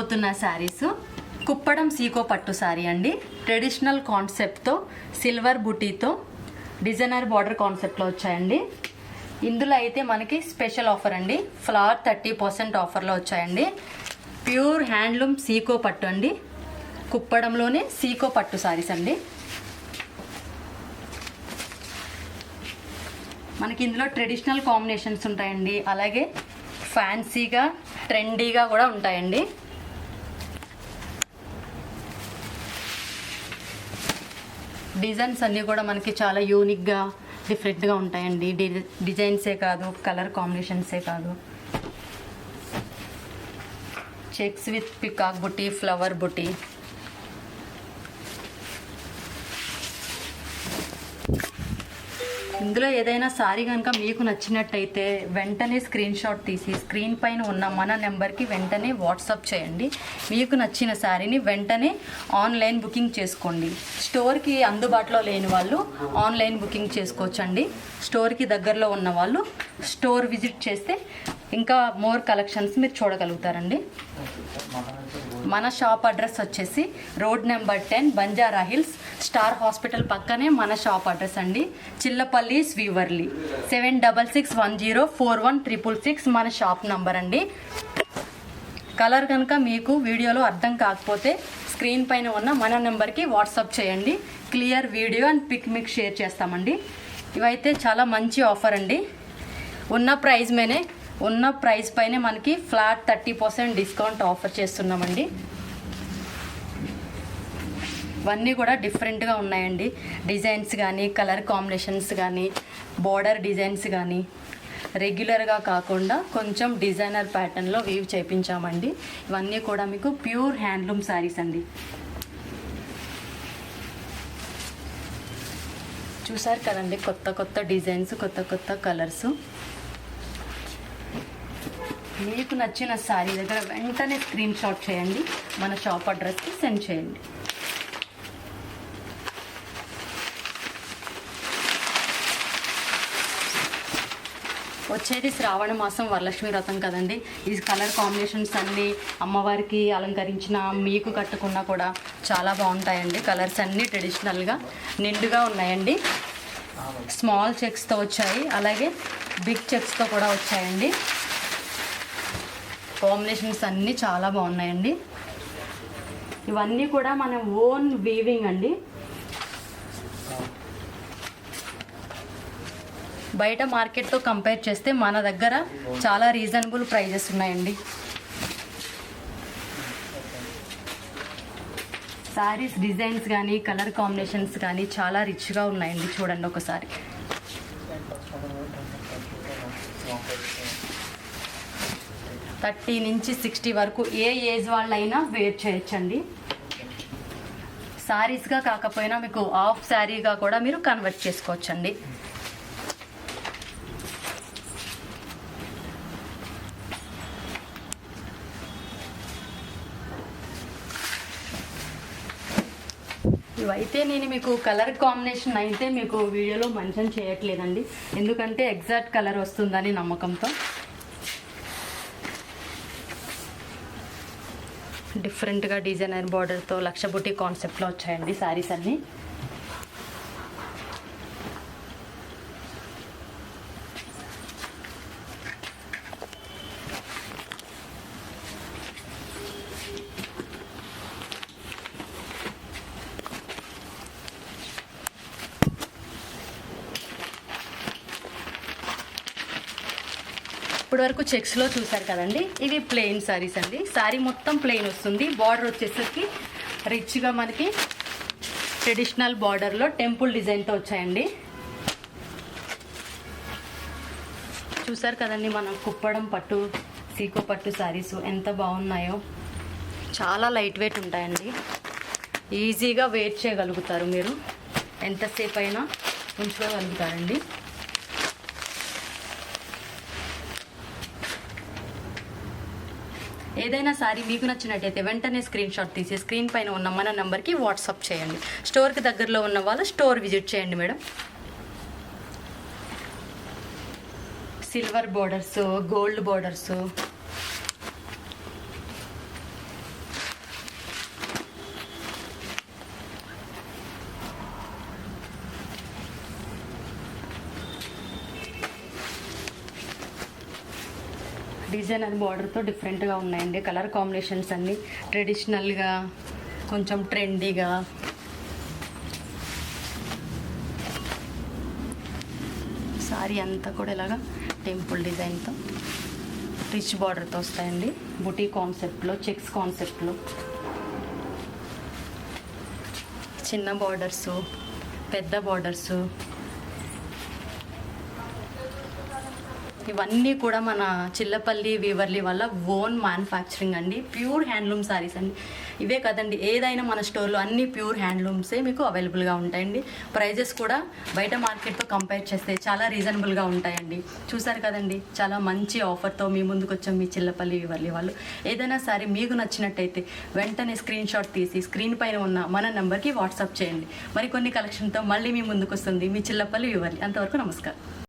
చూడబోతున్న శారీస్ కుప్పడం సీకో పట్టు శారీ అండి. ట్రెడిషనల్ కాన్సెప్ట్తో సిల్వర్ బుటీతో డిజైనర్ బార్డర్ కాన్సెప్ట్లో వచ్చాయండి. ఇందులో అయితే మనకి స్పెషల్ ఆఫర్ అండి, ఫ్లవర్ 30% ఆఫర్లో వచ్చాయండి. ప్యూర్ హ్యాండ్లూమ్ సీకో పట్టు అండి, కుప్పడంలోనే సీకో పట్టు శారీస్ అండి. మనకి ఇందులో ట్రెడిషనల్ కాంబినేషన్స్ ఉంటాయండి, అలాగే ఫ్యాన్సీగా ట్రెండీగా కూడా ఉంటాయండి. డిజైన్స్ అన్నీ కూడా మనకి చాలా యూనిక్గా డిఫరెంట్గా ఉంటాయండి. డిజైన్సే కాదు, కలర్ కాంబినేషన్సే కాదు, checks with peacock buti, flower బుటీ. ఇందులో ఏదైనా సారీ కనుక మీకు నచ్చినట్టయితే వెంటనే స్క్రీన్ షాట్ తీసి స్క్రీన్ పైన ఉన్న మన నెంబర్కి వెంటనే వాట్సాప్ చేయండి. మీకు నచ్చిన శారీని వెంటనే ఆన్లైన్ బుకింగ్ చేసుకోండి. స్టోర్కి అందుబాటులో లేని వాళ్ళు ఆన్లైన్ బుకింగ్ చేసుకోవచ్చండి. స్టోర్కి దగ్గరలో ఉన్న వాళ్ళు స్టోర్ విజిట్ చేస్తే ఇంకా మోర్ కలెక్షన్స్ మీరు చూడగలుగుతారండి. మన షాప్ అడ్రస్ వచ్చేసి road number 10 Banjara hills, star hospital పక్కనే మన షాప్ అడ్రస్ అండి. చిల్లపల్లి స్వీవర్లీ 7661041666 మన షాప్ నంబర్ అండి. కలర్ కనుక మీకు వీడియోలో అర్థం కాకపోతే స్క్రీన్ పైన ఉన్న మన నెంబర్కి వాట్సాప్ చేయండి. క్లియర్ వీడియో అండ్ పిక్ మీకు షేర్ చేస్తామండి. ఇవైతే చాలా మంచి ఆఫర్ అండి. ఉన్న ప్రైస్ పైనే మనకి ఫ్లాట్ 30% డిస్కౌంట్ ఆఫర్ చేస్తున్నామండి. ఇవన్నీ కూడా డిఫరెంట్గా ఉన్నాయండి. డిజైన్స్ కానీ, కలర్ కాంబినేషన్స్ కానీ, బోర్డర్ డిజైన్స్ కానీ రెగ్యులర్గా కాకుండా కొంచెం డిజైనర్ ప్యాటర్న్లో వీవ్ చేయించామండి. ఇవన్నీ కూడా మీకు ప్యూర్ హ్యాండ్లూమ్ శారీస్ అండి. చూసారు కదండి, కొత్త కొత్త డిజైన్స్, కొత్త కొత్త కలర్స్. మీకు నచ్చిన శారీ దగ్గర వెంటనే స్క్రీన్ షాట్ చేయండి, మన షాప్ అడ్రస్కి సెండ్ చేయండి. వచ్చేది శ్రావణ మాసం, వరలక్ష్మి వ్రతం కదండి. ఈ కలర్ కాంబినేషన్స్ అన్నీ అమ్మవారికి అలంకరించిన, మీకు కట్టుకున్నా కూడా చాలా బాగుంటాయండి. కలర్స్ అన్నీ ట్రెడిషనల్గా నిండుగా ఉన్నాయండి. స్మాల్ చెక్స్తో వచ్చాయి, అలాగే బిగ్ చెక్స్తో కూడా వచ్చాయండి. కాంబినేషన్స్ అన్నీ చాలా బాగున్నాయండి. ఇవన్నీ కూడా మన ఓన్ వీవింగ్ అండి. బయట మార్కెట్తో కంపేర్ చేస్తే మన దగ్గర చాలా రీజనబుల్ ప్రైజెస్ ఉన్నాయండి. శారీస్ డిజైన్స్ కానీ, కలర్ కాంబినేషన్స్ కానీ చాలా రిచ్గా ఉన్నాయండి. చూడండి ఒకసారి. థర్టీ నుంచి 60 వరకు ఏ ఏజ్ వాళ్ళైనా వేర్ చేయొచ్చండి. శారీస్గా కాకపోయినా మీకు హాఫ్ శారీగా కూడా మీరు కన్వర్ట్ చేసుకోవచ్చండి. ఇవైతే నేను మీకు కలర్ కాంబినేషన్ అయితే మీకు వీడియోలో మెన్షన్ చేయట్లేదండి, ఎందుకంటే ఎగ్జాక్ట్ కలర్ వస్తుందని నమ్మకంతో. డిఫరెంట్గా డిజైనర్ బార్డర్తో లక్ష బుటీ కాన్సెప్ట్లో వచ్చాయండి శారీస్ అన్నీ. ఇప్పటి వరకు చెక్స్లో చూసారు కదండి, ఇవి ప్లెయిన్ శారీస్ అండి. శారీ మొత్తం ప్లెయిన్ వస్తుంది. బార్డర్ వచ్చేసరికి రిచ్గా మనకి ట్రెడిషనల్ బార్డర్లో టెంపుల్ డిజైన్తో వచ్చాయండి. చూసారు కదండి, మనం కుప్పడం పట్టు, సీకో పట్టు శారీస్ ఎంత బాగున్నాయో. చాలా లైట్ వెయిట్ ఉంటాయండి, ఈజీగా వెయిట్ చేయగలుగుతారు. మీరు ఎంతసేపు అయినా ఉంచుకోగలుగుతారండి. ఏదైనా సారీ మీకు నచ్చినట్టయితే వెంటనే స్క్రీన్ షాట్ తీసి స్క్రీన్ పైన ఉన్న మన నెంబర్కి వాట్సాప్ చేయండి. స్టోర్కి దగ్గరలో ఉన్న వాళ్ళు స్టోర్ విజిట్ చేయండి madam. Silver borders, gold borders, design అది బార్డర్తో డిఫరెంట్గా ఉన్నాయండి. కలర్ కాంబినేషన్స్ అన్నీ ట్రెడిషనల్గా, కొంచెం ట్రెండీగా. సారీ అంతా కూడా ఇలాగా టెంపుల్ డిజైన్తో రిచ్ బార్డర్తో వస్తాయండి. బుటీ కాన్సెప్ట్లో, చెక్స్ కాన్సెప్ట్లో, చిన్న బార్డర్సు, పెద్ద బార్డర్సు, ఇవన్నీ కూడా మన చిల్లపల్లి వీవర్లీ వల్ల ఓన్ మ్యానుఫ్యాక్చరింగ్ అండి. ప్యూర్ హ్యాండ్లూమ్ సారీస్ అండి. ఇవే కదండి, ఏదైనా మన స్టోర్లో అన్ని ప్యూర్ హ్యాండ్లూమ్సే మీకు అవైలబుల్గా ఉంటాయండి. ప్రైజెస్ కూడా బయట మార్కెట్తో కంపేర్ చేస్తే చాలా రీజనబుల్గా ఉంటాయండి. చూసారు కదండి, చాలా మంచి ఆఫర్తో మీ ముందుకు వచ్చాం మీ చిల్లపల్లి వీవర్లీ వాళ్ళు. ఏదైనా సారీ మీకు నచ్చినట్టయితే వెంటనే స్క్రీన్ షాట్ తీసి స్క్రీన్ పైన ఉన్న మన నెంబర్కి వాట్సాప్ చేయండి. మరికొన్ని కలెక్షన్తో మళ్ళీ మీ ముందుకు వస్తుంది మీ చిల్లపల్లి వీవర్లీ. అంతవరకు నమస్కారం.